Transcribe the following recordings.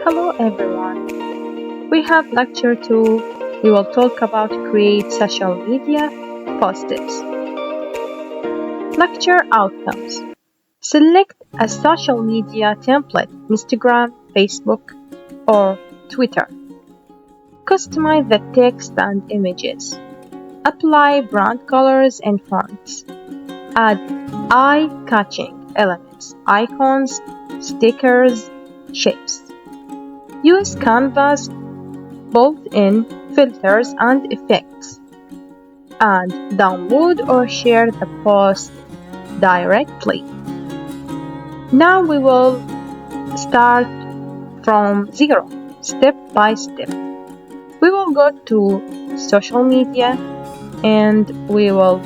Hello everyone. We have lecture 2. We will talk about create social media posts. Lecture outcomes. Select a social media template, Instagram, Facebook, or Twitter. Customize the text and images. Apply brand colors and fonts. Add eye-catching elements, icons, stickers, shapes. Use Canva's built-in filters and effects. And download or share the post directly. Now we will start from zero, step by step. We will go to social media and we will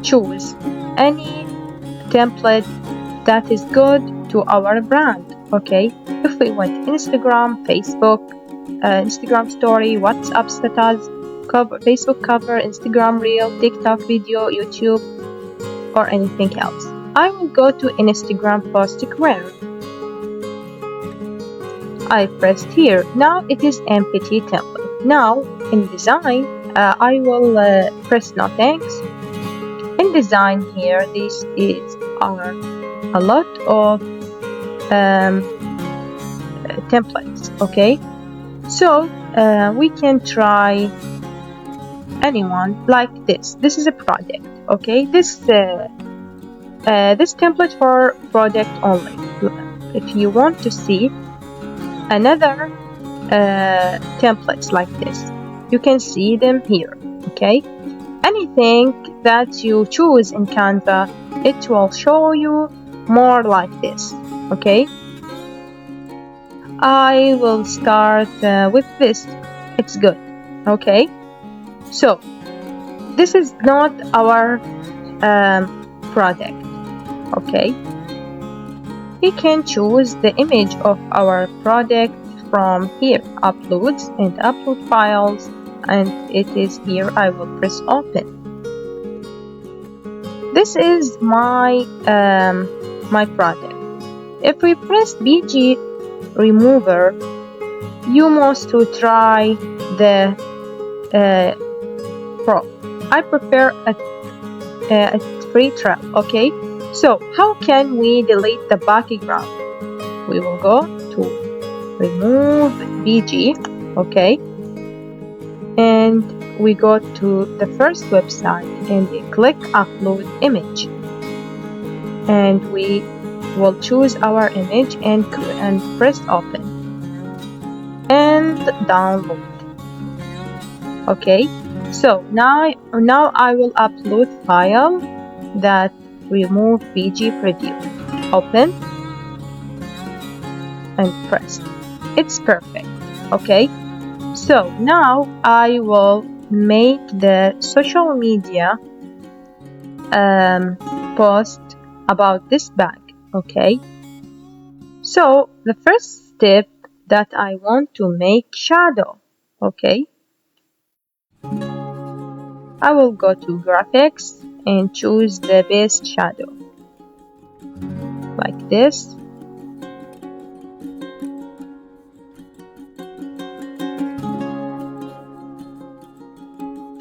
choose any template that is good to our brand. Okay, if we want Instagram, Facebook, Instagram story, WhatsApp status, Facebook cover, Instagram reel, TikTok video, YouTube, or anything else. I will go to Instagram post square. I pressed here. Now it is empty template. Now in design, I will press no thanks. In design here, this are a lot of templates. Okay, so we can try anyone like this. This is a project. Okay, this template for project only. If you want to see another templates like this, you can see them here. Okay, anything that you choose in Canva, it will show you more like this. Okay, I will start with this. It's good. Okay, so this is not our product. Okay, we can choose the image of our product from here, uploads and upload files, and it is here. I will press open. This is my my product. If we press BG remover, you must to try the Pro. I prefer a free trial. Okay, so how can we delete the background? We will go to remove BG. Okay, and we go to the first website and we click upload image, and we will choose our image and press open and download. Okay, so now I will upload file that remove BG preview. Open and press. It's perfect. Okay, so now I will make the social media post about this bag. Okay, so the first step that I want to make shadow. Okay, I will go to graphics and choose the base shadow like this.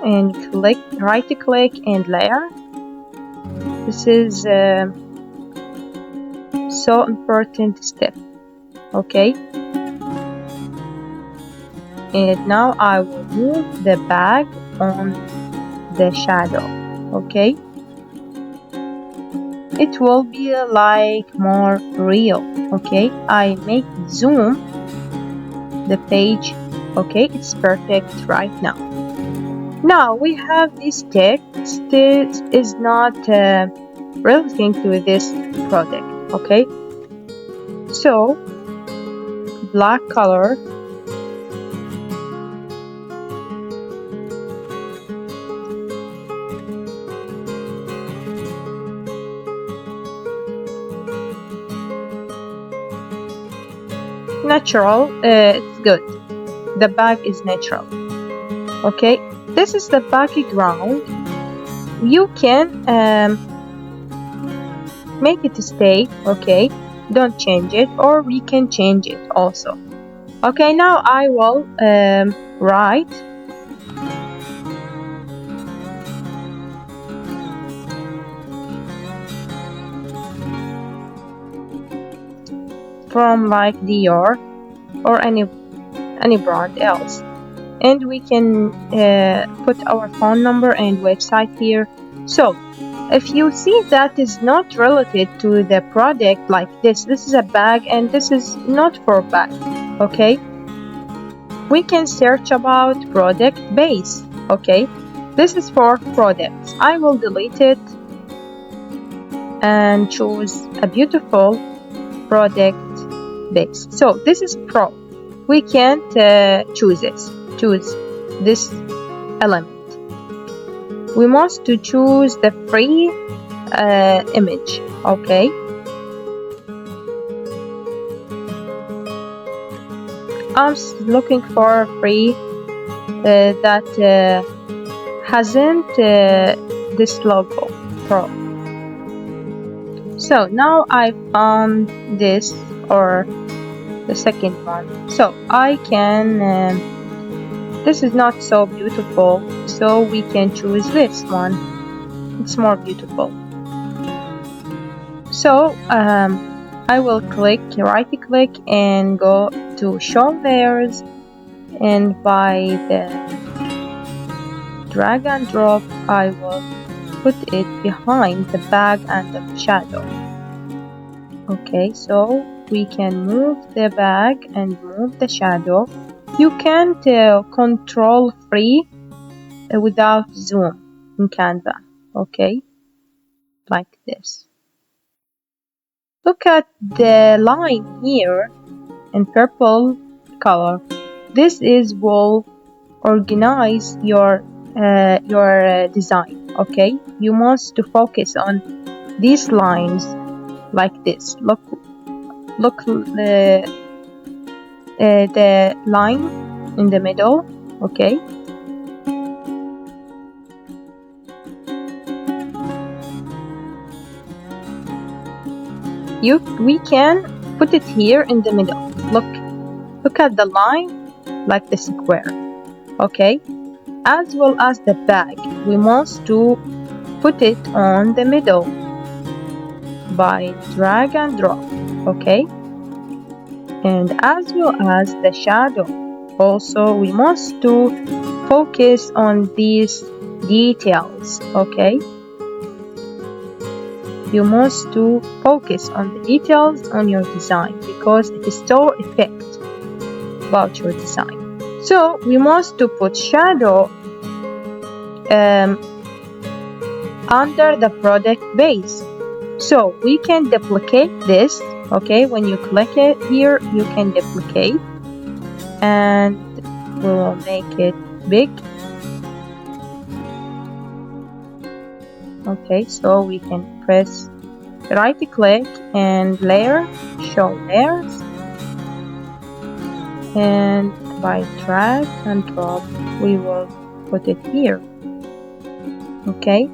And right click and layer. This is so important step. Okay, and now I will move the bag on the shadow. Okay, it will be like more real. Okay, I make zoom the page. Okay, it's perfect right now. Now we have this text. This is not relating to this product. Okay, so black color, natural. It's good. The bag is natural. Okay, this is the background. You can make it stay. Okay, don't change it, or we can change it also. Okay, now I will write from like Dior or any brand else, and we can put our phone number and website here. So if you see that is not related to the product, like this is a bag and this is not for bag, okay, we can search about product base. Okay, this is for products. I will delete it and choose a beautiful product base. So this is pro. We can't choose this element. We must to choose the free image. Okay, I'm looking for a free that hasn't this logo pro. So now I found this, or the second one. So I can this is not so beautiful, so we can choose this one. It's more beautiful. So I will right click and go to show layers, and by the drag and drop I will put it behind the bag and the shadow. Okay, so we can move the bag and move the shadow. You can't control free without zoom in Canva. Okay, like this. Look at the line here in purple color. This will organize your design. Okay, you must to focus on these lines like this. Look the line in the middle. Okay, we can put it here in the middle. Look at the line like the square. Okay, as well as the bag, we must to put it on the middle by drag and drop. Okay, and as well as the shadow, also we must to focus on these details. Okay, you must to focus on the details on your design because it is so effect about your design. So we must to put shadow under the product base. So we can duplicate this. Okay, when you click it here, you can duplicate, and we will make it big. Okay, so we can press right click and layer, show layers, and by drag and drop we will put it here. Okay,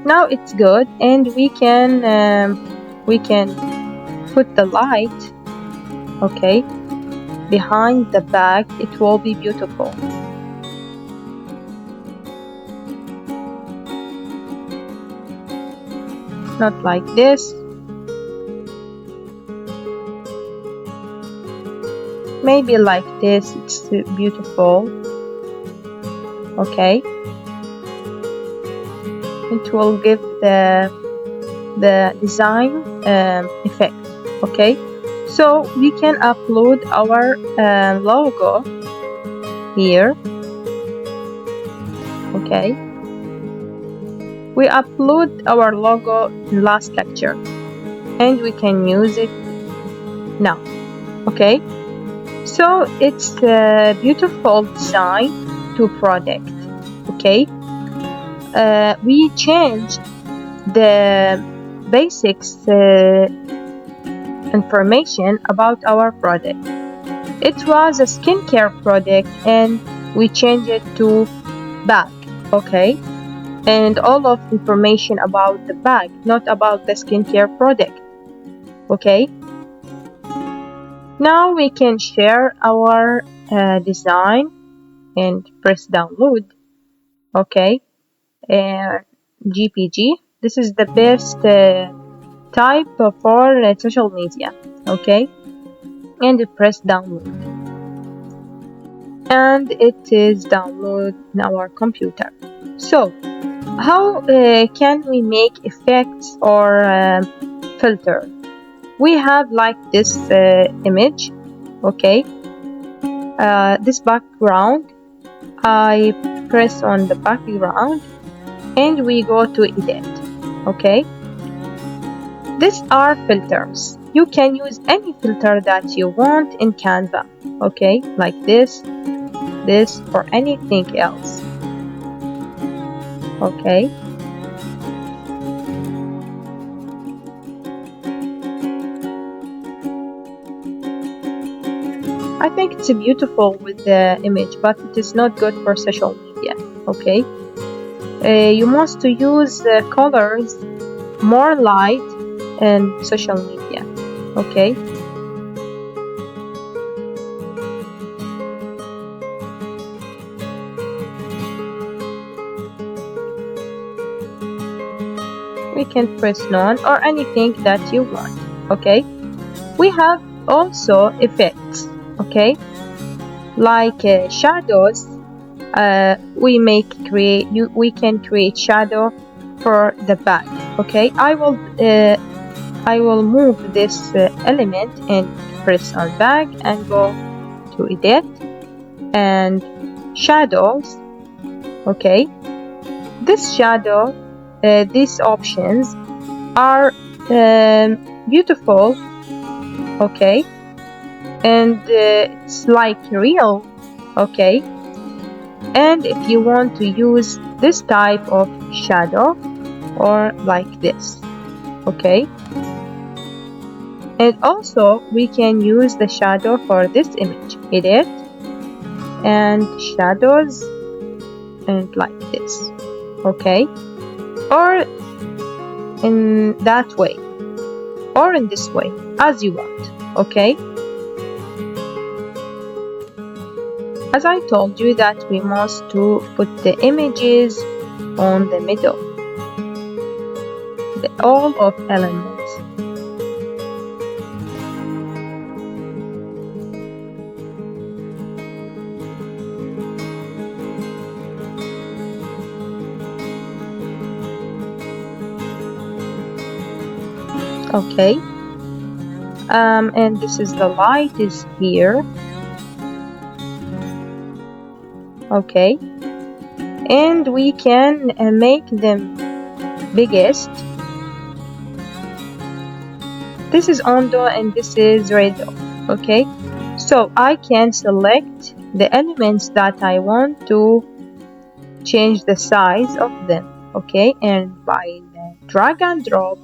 now it's good, and we can put the light, okay, behind the bag. It will be beautiful. Not like this. Maybe like this, it's beautiful. Okay, it will give the design effect. Okay, so we can upload our logo here. Okay, we upload our logo in last lecture, and we can use it now. Okay, so it's a beautiful design to product. Okay, we changed the basics information about our product. It was a skincare product, and we changed it to bag, okay? And all of information about the bag, not about the skincare product, okay? Now we can share our design and press download, okay? GPG. This is the best type for social media, okay? And press download, and it is download in our computer. So how can we make effects or filter? We have like this image, okay? This background, I press on the background and we go to edit, okay? These are filters. You can use any filter that you want in Canva, okay? Like this, or anything else, okay? I think it's beautiful with the image, but it is not good for social media, okay? You must use colors more light in social media, okay? We can press none or anything that you want, okay? We have also effects, okay? Like shadows. We can create shadow for the bag, okay? I will move this element and press on bag and go to edit and shadows, okay? This shadow, these options are beautiful, okay? And it's like real, okay? And if you want to use this type of shadow or like this, okay? And also we can use the shadow for this image, edit and shadows and like this, okay? Or in that way or in this way, as you want, okay? As I told you that we must to put the images on the middle, all of elements. Okay, and this is the light is here, okay, and we can make them biggest. This is Ondo and this is Redo, okay? So I can select the elements that I want to change the size of them, okay? And by the drag and drop,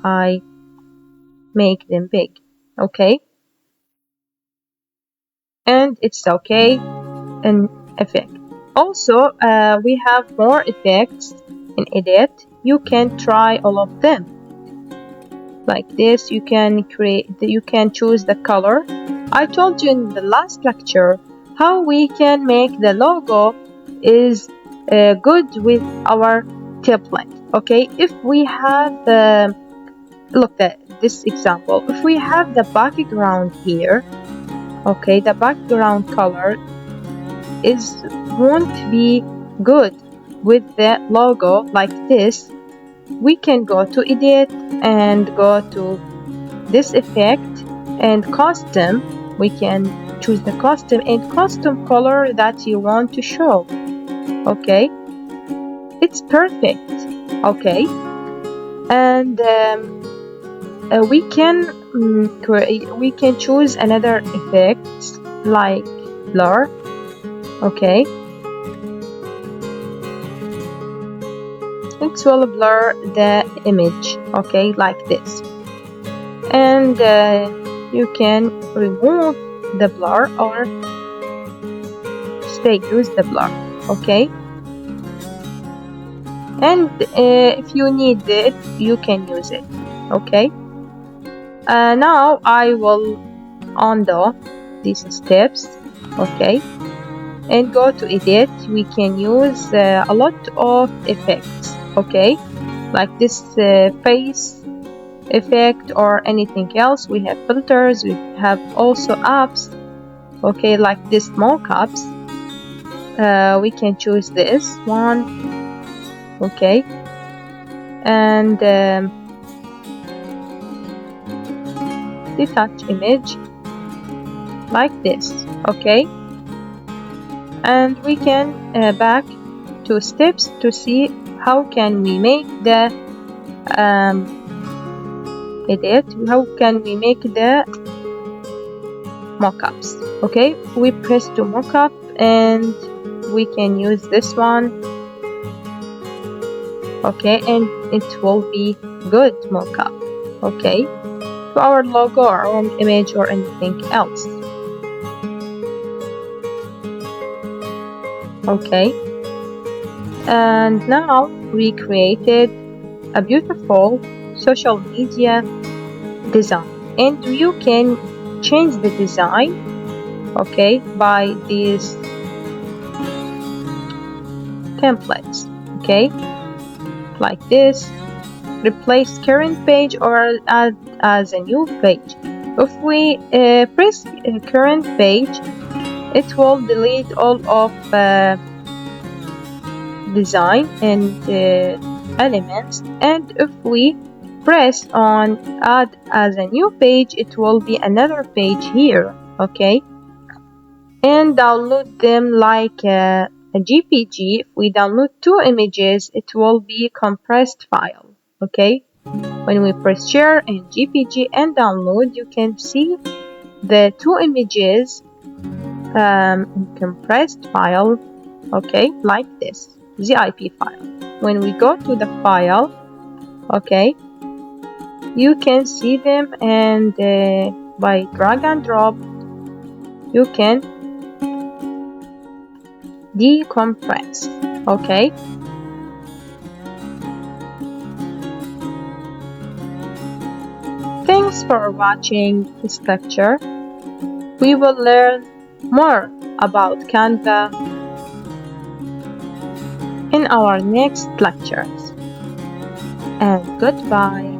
I make them big, okay? And it's okay in effect. Also, we have more effects in edit. You can try all of them. Like this, you can choose the color. I told you in the last lecture how we can make the logo is good with our template, okay? If we have look at this example, if we have the background here, okay, the background color won't be good with the logo like this. We can go to edit and go to this effect and custom. We can choose the custom and custom color that you want to show, okay? It's perfect, okay? And we can choose another effects like blur, okay? It will blur the image, okay, like this. And you can remove the blur or use the blur, okay? and if you need it you can use it. Okay, now I will undo these steps. Okay, and go to edit. We can use a lot of effects. Okay, like this face effect or anything else. We have filters, we have also apps. Okay, like this mockups. We can choose this one. Okay, and detach image like this. Okay, and we can back to steps to see how can we make the edit, how can we make the mockups. Okay, we press to mockup and we can use this one. Okay, and it will be good mockup. Okay, to our logo or our image or anything else. Okay, and now we created a beautiful social media design, and you can change the design, okay, by these templates. Okay, like this, replace current page or add as a new page. If we press current page, it will delete all of design and elements, and if we press on add as a new page, it will be another page here. Okay, and download them like a JPG. If we download two images, it will be compressed file. Okay, when we press share and JPG and download, you can see the two images in compressed file. Okay, like this zip file. When we go to the file, okay, you can see them, and by drag and drop you can decompress. Okay, thanks for watching this lecture. We will learn more about Canva in our next lectures, and goodbye.